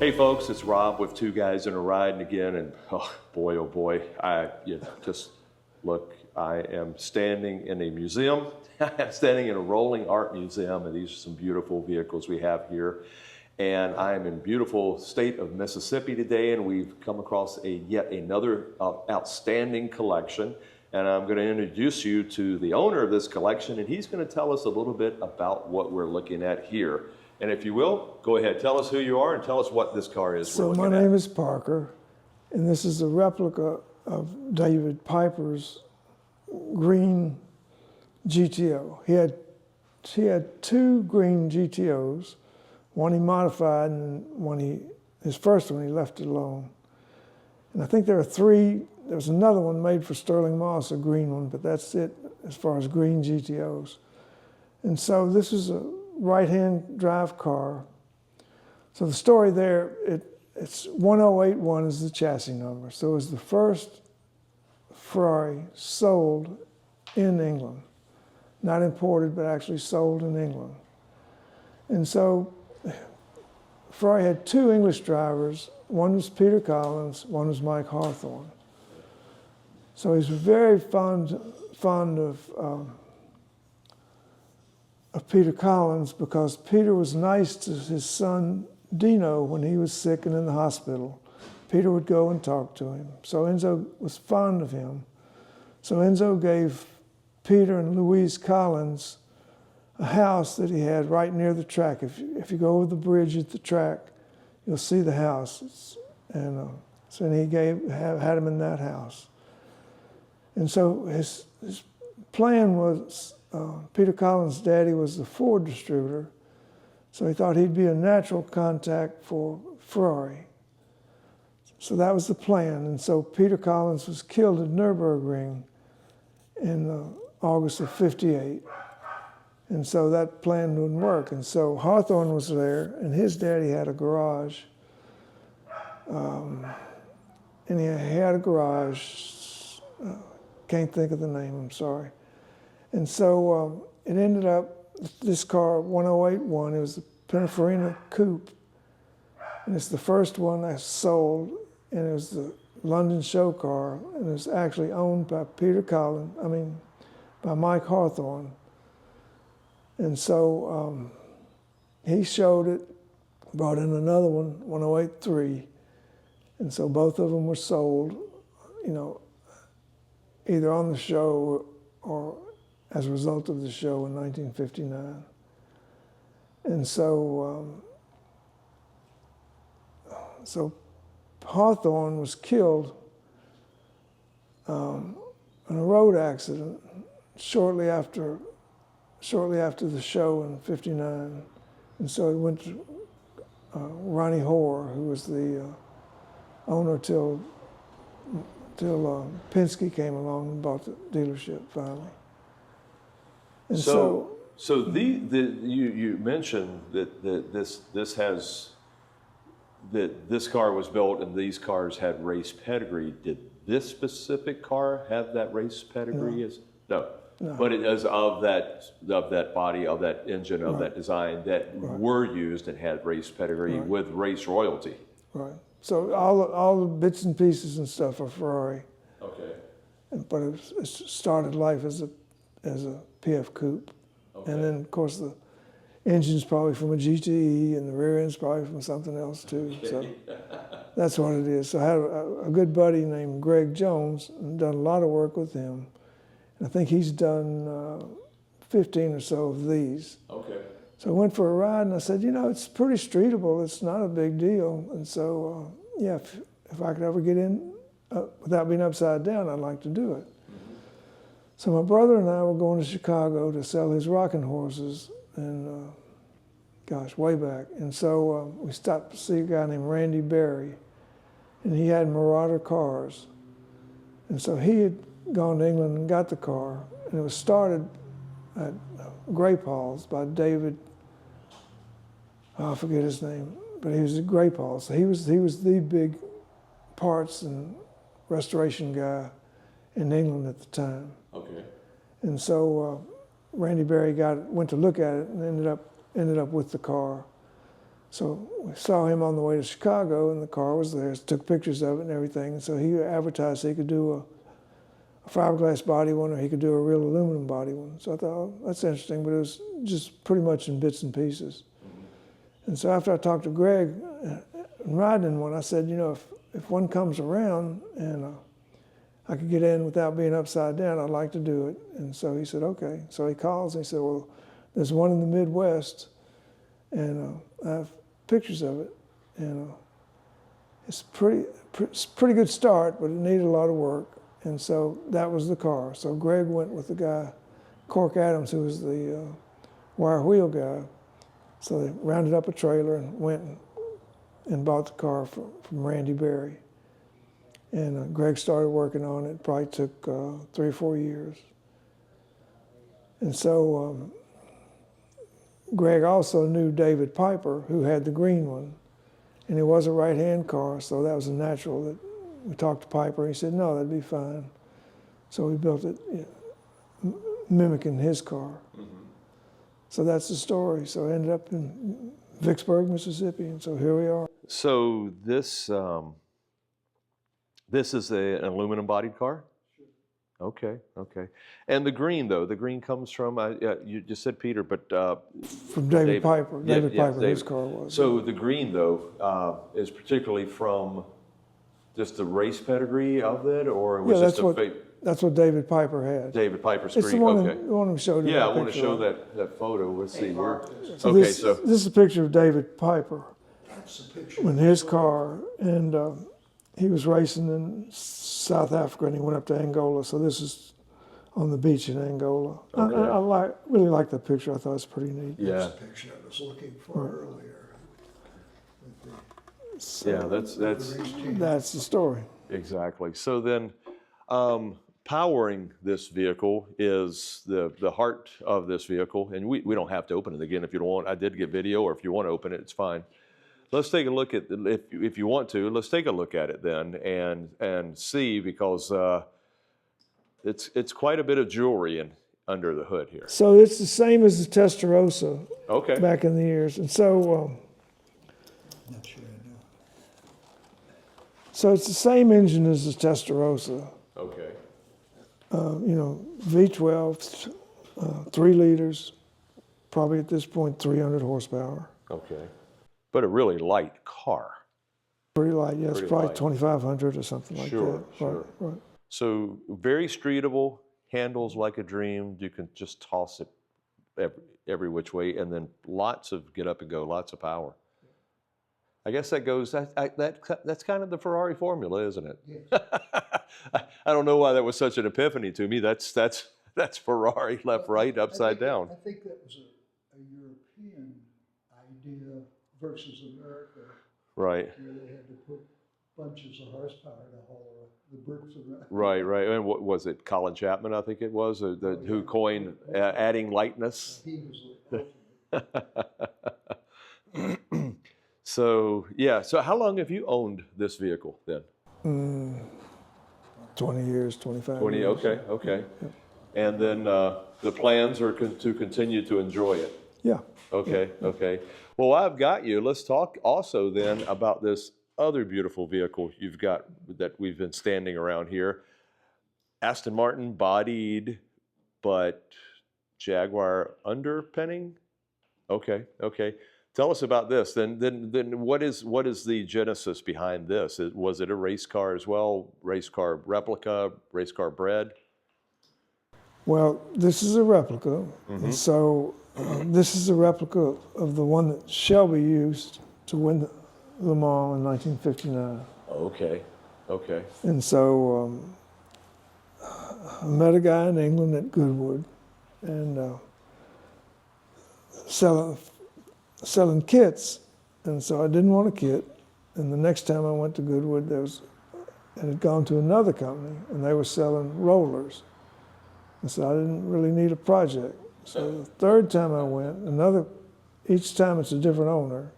Hey folks, it's Rob with Two Guys in a Ride, and again, and oh boy, just look, I am standing in a museum. I'm standing in a rolling art museum, and these are some beautiful vehicles we have here. And I am in beautiful state of Mississippi today, and we've come across yet another outstanding collection. And I'm going to introduce you to the owner of this collection, and he's going to tell us a little bit about what we're looking at here. And if you will, go ahead, tell us who you are and tell us what this car is. So my name is Parker, and this is a replica of David Piper's green GTO. He had two green GTOs, one he modified and his first one he left it alone. And I think there are three. There's another one made for Sterling Moss, a green one, but that's it as far as green GTOs. And so this is a right-hand drive car. So the story there, it's 1081 is the chassis number. So it was the first Ferrari sold in England. Not imported, but actually sold in England. And so Ferrari had two English drivers. One was Peter Collins, one was Mike Hawthorne. So he's very fond of Peter Collins because Peter was nice to his son Dino when he was sick and in the hospital. Peter would go and talk to him. So Enzo was fond of him. So Enzo gave Peter and Louise Collins a house that he had right near the track. If you go over the bridge at the track, you'll see the house. And so he had him in that house. And so his plan was, Peter Collins' daddy was the Ford distributor, so he thought he'd be a natural contact for Ferrari. So that was the plan. And so Peter Collins was killed at Nürburgring in August of '58. And so that plan wouldn't work. And so Hawthorne was there, and his daddy had a garage. And he had a garage, can't think of the name, I'm sorry. And so it ended up, this car, 1081, it was the Pininfarina Coupe. And it's the first one I sold, and it was the London show car, and it was actually owned by by Mike Hawthorne. And so he showed it, brought in another one, 1083, and so both of them were sold, either on the show or as a result of the show in 1959. And so, so Hawthorne was killed in a road accident shortly after the show in '59. And so he went to Ronnie Hoare, who was the owner till Penske came along and bought the dealership finally. And you mentioned that this car was built and these cars had race pedigree. Did this specific car have that race pedigree? No. But it is of that body, of that engine, of that design that were used and had race pedigree with race royalty. Right. So all the bits and pieces and stuff are Ferrari. Okay. But it started life as a PF coupe. Okay. And then of course the engine's probably from a GTE and the rear end's probably from something else too. Okay. So that's what it is. So I had a good buddy named Greg Jones and done a lot of work with him. And I think he's done 15 or so of these. Okay. So I went for a ride and I said, it's pretty streetable. It's not a big deal. And so, if I could ever get in without being upside down, I'd like to do it. Mm-hmm. So my brother and I were going to Chicago to sell his rocking horses, and way back. And so we stopped to see a guy named Randy Berry, and he had Marauder cars. And so he had gone to England and got the car, and it was started at Grape Halls by David, I forget his name, but he was at Grape Halls. So he was the big parts and restoration guy in England at the time. Okay. And so Randy Berry went to look at it and ended up with the car. So we saw him on the way to Chicago, and the car was there. Took pictures of it and everything. And so he advertised he could do a fiberglass body one, or he could do a real aluminum body one. So I thought, oh, that's interesting, but it was just pretty much in bits and pieces. And so after I talked to Greg, riding in one, I said, you know, if one comes around and I could get in without being upside down, I'd like to do it. And so he said, okay. So he calls and he said, well, there's one in the Midwest, and I have pictures of it. And it's pretty good start, but it needed a lot of work. And so that was the car. So Greg went with the guy, Cork Adams, who was the wire wheel guy. So they rounded up a trailer and went and bought the car from Randy Berry. And Greg started working on it. It probably took 3 or 4 years. And so Greg also knew David Piper, who had the green one. And it was a right-hand car, so that was a natural. That we talked to Piper, and he said, no, that'd be fine. So we built it, you know, mimicking his car. Mm-hmm. So that's the story. So I ended up in Vicksburg, Mississippi, and so here we are. So this is an aluminum-bodied car? Sure. Okay, okay. And the green, though, the green comes from, you just said Peter, but... from David Piper. David Piper, David. his car was. So the green, though, is particularly from just the race pedigree of it, or was that's what David Piper had. David Piper's green, it's the one okay. The one who showed you. Yeah, I want to show that photo. Let's see. So this is a picture of David Piper. That's a picture. In his car, and he was racing in South Africa, and he went up to Angola. So this is on the beach in Angola. Okay. I really like the picture. I thought it was pretty neat. Yeah. That's the picture I was looking for earlier. So yeah, that's the story. Exactly. So then, powering this vehicle is the heart of this vehicle, and we don't have to open it again if you don't want. I did get video, or if you want to open it, it's fine. Let's take a look at if you want to. Let's take a look at it then and see, because it's quite a bit of jewelry under the hood here. So it's the same as the Testarossa. Okay. Back in the years, and so. Not sure I know. So it's the same engine as the Testarossa. Okay. You know, V12, 3 liters, probably at this point 300 horsepower. Okay. But a really light car. Pretty light, yeah. It's probably light. 2,500 or something like that. Sure. Right. So very streetable, handles like a dream. You can just toss it every which way, and then lots of get up and go, lots of power. I guess that goes, that's kind of the Ferrari formula, isn't it? Yes. I don't know why that was such an epiphany to me. That's Ferrari, left, right, upside down. I think that was a European idea versus America. Right. Where they had to put bunches of horsepower to haul the bricks around. Right. And what was it? Colin Chapman, I think it was, who coined adding lightness. He was the ultimate. So, yeah. So how long have you owned this vehicle then? 20 years, 25 20, years. Okay. And then the plans are to continue to enjoy it. Yeah. Okay. Well, I've got you. Let's talk also then about this other beautiful vehicle you've got that we've been standing around here. Aston Martin bodied, but Jaguar underpinning? Okay. Tell us about this. Then what is the genesis behind this? Was it a race car as well? Race car replica, race car bred? Well, this is a replica. Mm-hmm. And so this is a replica of the one that Shelby used to win Le Mans in 1959. Okay. And so I met a guy in England at Goodwood, and selling kits, and so I didn't want a kit. And the next time I went to Goodwood, it had gone to another company, and they were selling rollers. And so I didn't really need a project. So the third time I went, each time it's a different owner.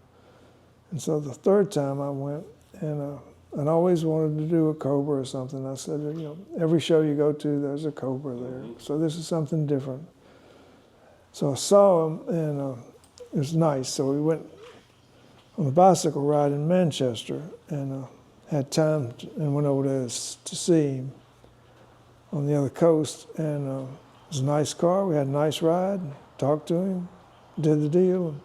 And so the third time I went, and I'd always wanted to do a Cobra or something. I said, you know, every show you go to, there's a Cobra there. So this is something different. So I saw him, and it was nice. So we went on a bicycle ride in Manchester, and had time and went over there to see him on the other coast. And it was a nice car. We had a nice ride. Talked to him, did the deal. And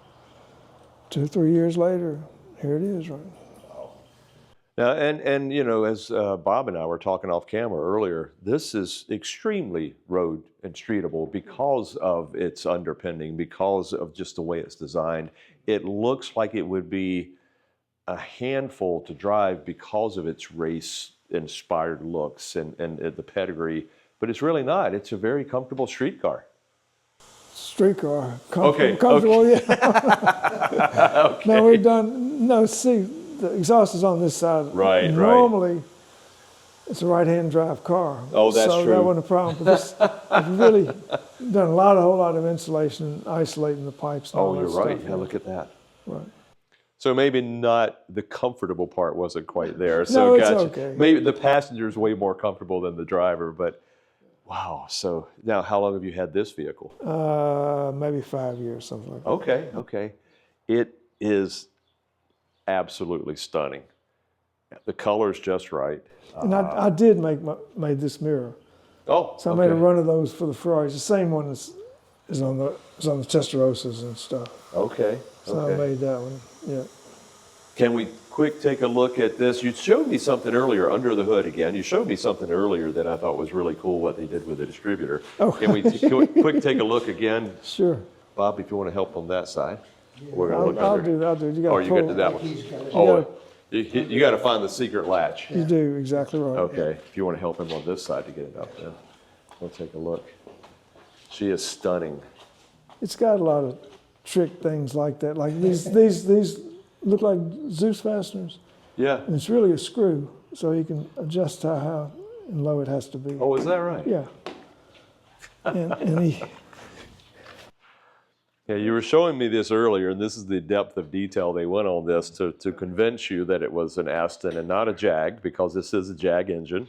2 or 3 years later, here it is, right? Now, and you know, as Bob and I were talking off camera earlier, this is extremely road and streetable because of its underpinning, because of just the way it's designed. It looks like it would be a handful to drive because of its race-inspired looks and the pedigree, but it's really not. It's a very comfortable street car. Street car, Okay, comfortable, yeah. Okay. No, we've done, no, see, the exhaust is on this side. Right, right. Normally, it's a right-hand drive car. Oh, that's so true. that wasn't a problem. But this, I've really done a whole lot of insulation, isolating the pipes. And all Oh, that you're stuff. right. Yeah, look at that. Right. So maybe not the comfortable part wasn't quite there. So No, it's gotcha. okay. Maybe the passenger's way more comfortable than the driver, but wow. So now how long have you had this vehicle? Maybe 5 years, something like that. Okay, okay. It is absolutely stunning. The color's just right. And I did made this mirror. Oh, So I okay. made a run of those for the Ferraris. The same one is on the Testarossas and stuff. Okay, So I okay. made that one. Yeah. Can we quick take a look at this? You showed me something earlier under the hood again. You showed me something earlier that I thought was really cool what they did with the distributor. Oh. Can we quick take a look again? Sure. Bob, if you want to help on that side. We're going to look I'll under. do that. I'll do it. You got Oh, you got to that one. You got to find the secret latch. You do, exactly right. Okay, if you want to help him on this side to get it up then. We'll take a look. She is stunning. It's got a lot of trick things like that. Like these look like Zeus fasteners, Yeah. and it's really a screw, so you can adjust how high and low it has to be. Oh, is that right? Yeah. And Yeah, you were showing me this earlier, and this is the depth of detail they went on this to convince you that it was an Aston and not a Jag, because this is a Jag engine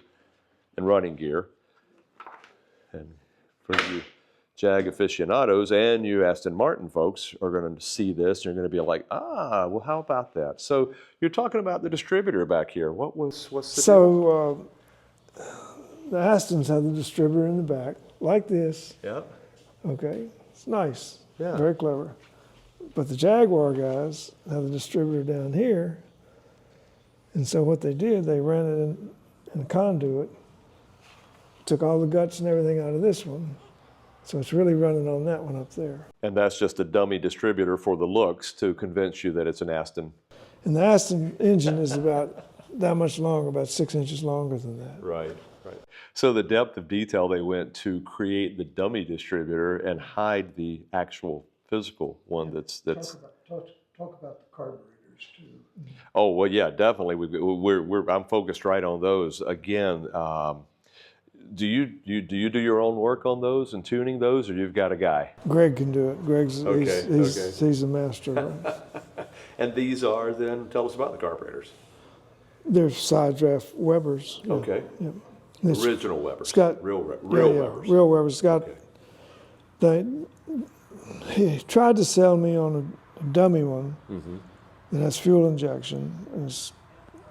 and running gear. And for you Jag aficionados and you Aston Martin folks are going to see this, and you're going to be like, well, how about that? So you're talking about the distributor back here. What's the so the Astons have the distributor in the back, like this. Yeah. Okay, it's nice. Yeah. Very clever. But the Jaguar guys have the distributor down here. And so what they did, they ran it in a conduit, took all the guts and everything out of this one. So it's really running on that one up there. And that's just a dummy distributor for the looks to convince you that it's an Aston. And the Aston engine is about that much longer, about 6 inches longer than that. Right, right. So the depth of detail they went to create the dummy distributor and hide the actual physical one that's. Talk about the carburetors too. Oh, well, yeah, definitely. I'm focused right on those. Again, do you do your own work on those and tuning those, or you've got a guy? Greg can do it. Okay, he's a master. Right? And these are then, tell us about the carburetors. They're side draft Webers. Yeah. Okay. Yeah. It's- Original Webers. It's got real yeah, Webers. real Webers. It's got. Okay. He tried to sell me on a dummy one Mm-hmm. that has fuel injection. And it's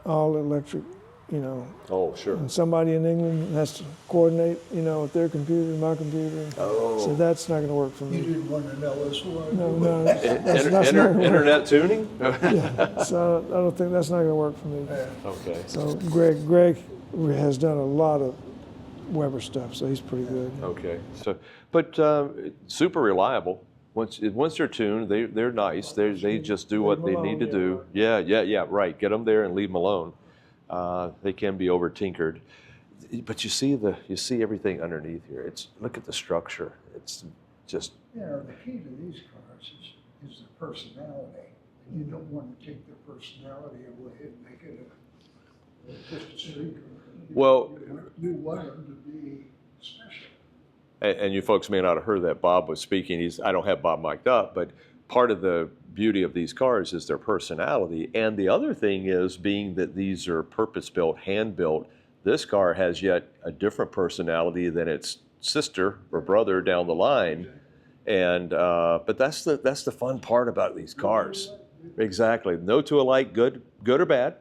all electric, you know. Oh, sure. And somebody in England has to coordinate, you know, with their computer and my computer. Oh. So that's not going to work for You me. didn't want to know us what. No, that's not gonna work. Internet tuning? Yeah. So I don't think that's not going to work for me. Okay. So Greg has done a lot of Weber stuff, so he's pretty good. Okay. So, but super reliable. Once they're tuned, they're nice. They just do what they need to do. Yeah. Right. Get them there and leave them alone. They can be over tinkered, but you see everything underneath here. Look at the structure. It's just. You know, the key to these cars is the personality. You don't want to take their personality away and make it just a street car. Well, You want them to be special. And you folks may not have heard that Bob was speaking. I don't have Bob mic'd up, but part of the beauty of these cars is their personality. And the other thing is, being that these are purpose-built, hand-built, this car has yet a different personality than its sister or brother down the line. And but that's the fun part about these cars. Exactly. No two alike, good or bad,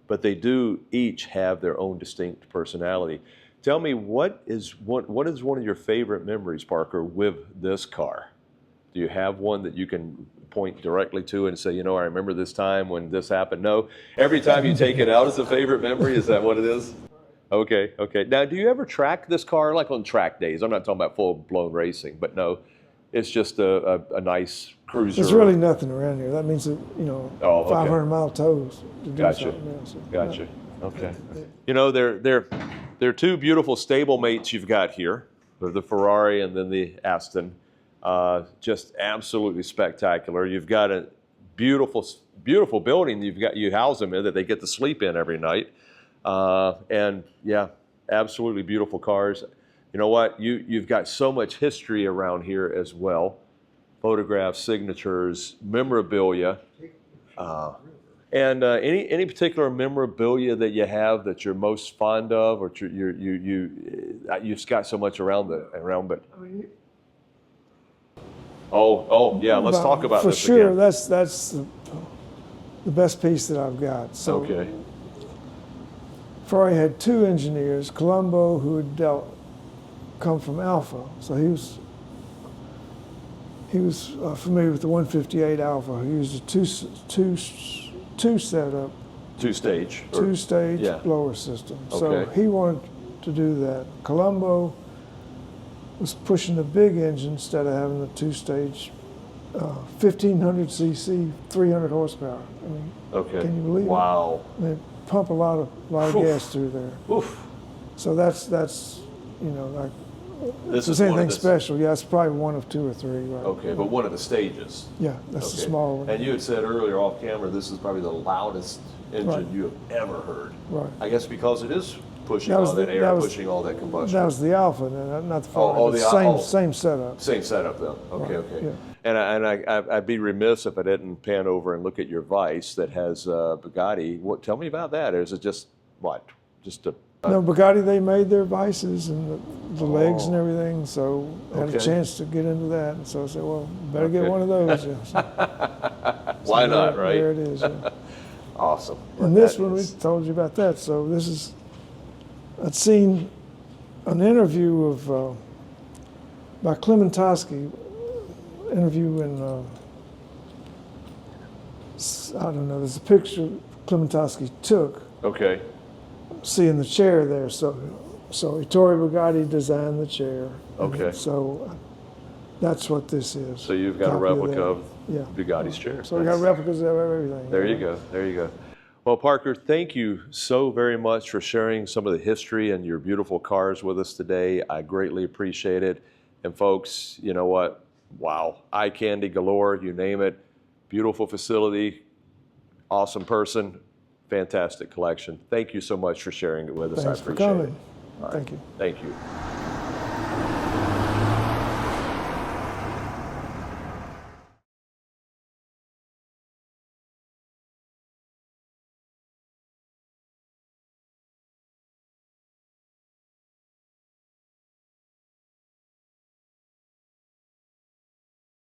but they do each have their own distinct personality. Tell me, what is one of your favorite memories, Parker, with this car? Do you have one that you can point directly to and say, you know, I remember this time when this happened? No. Every time you take it out is a favorite memory? Is that what it is? Okay, okay. Now, do you ever track this car, like on track days? I'm not talking about full-blown racing, but no, it's just a nice cruiser. There's really nothing around here. That means that, you know, Oh, okay. 500-mile tows to do Gotcha. something else. Gotcha. Okay. You know, there are two beautiful stable mates you've got here. They're the Ferrari and then the Aston. Just absolutely spectacular. You've got a beautiful building. You house them in that they get to sleep in every night. And yeah, absolutely beautiful cars. You know what? You've got so much history around here as well. Photographs, signatures, memorabilia. And any particular memorabilia that you have that you're most fond of, or you've got so much around, but. Oh yeah, let's talk about for this sure. again. That's the best piece that I've got. So Okay. Ferrari had two engineers, Colombo, who had come from Alpha, so he was familiar with the 158 Alpha. He used a two setup, Two-stage. two-stage yeah. blower system. So Okay. he wanted to do that. Colombo was pushing the big engine instead of having the two-stage 1500 cc, 300 horsepower. I mean, Okay. can you believe it? Wow. They pump a lot of Oof. gas through there. Oof. So that's you know, like, This if is there's one anything of the, special, yeah, it's probably one of two or three. Right? Okay, but one of the stages. Yeah, that's the Okay. small one. And you had said earlier off camera, this is probably the loudest engine Right. you have ever heard. Right. I guess because it is pushing That was all that the- air, that was- pushing all that combustion. That was the Alpha, not the Ferrari. oh, but the same Al- oh. same setup. Same setup then. Okay, Right, okay. yeah. And I'd be remiss if I didn't pan over and look at your vise that has Bugatti. Tell me about that. Or is it just what? Just a No, Bugatti, they made their vices and the legs and Oh. everything, so I had Okay. a chance to get into that. And so I said, well, better Okay. get one of those. Yeah. So why not, right? There it is. Yeah. Awesome. And Well, this that one, we is- told you about that. So this is, I'd seen an interview of, by Klementowski, interview in, I don't know, there's a picture Klementowski took, Okay. seeing the chair there. So Ettore Bugatti designed the chair. And Okay. so that's what this is. So you've got a Copy replica that. of Yeah. Bugatti's chair. So we got replicas of everything. There you go. There you go. Well, Parker, thank you so very much for sharing some of the history and your beautiful cars with us today. I greatly appreciate it. And folks, you know what? Wow. Eye candy galore, you name it. Beautiful facility, awesome person, fantastic collection. Thank you so much for sharing it with us. Thanks I for appreciate coming. it. All right. Thank you. Thank you.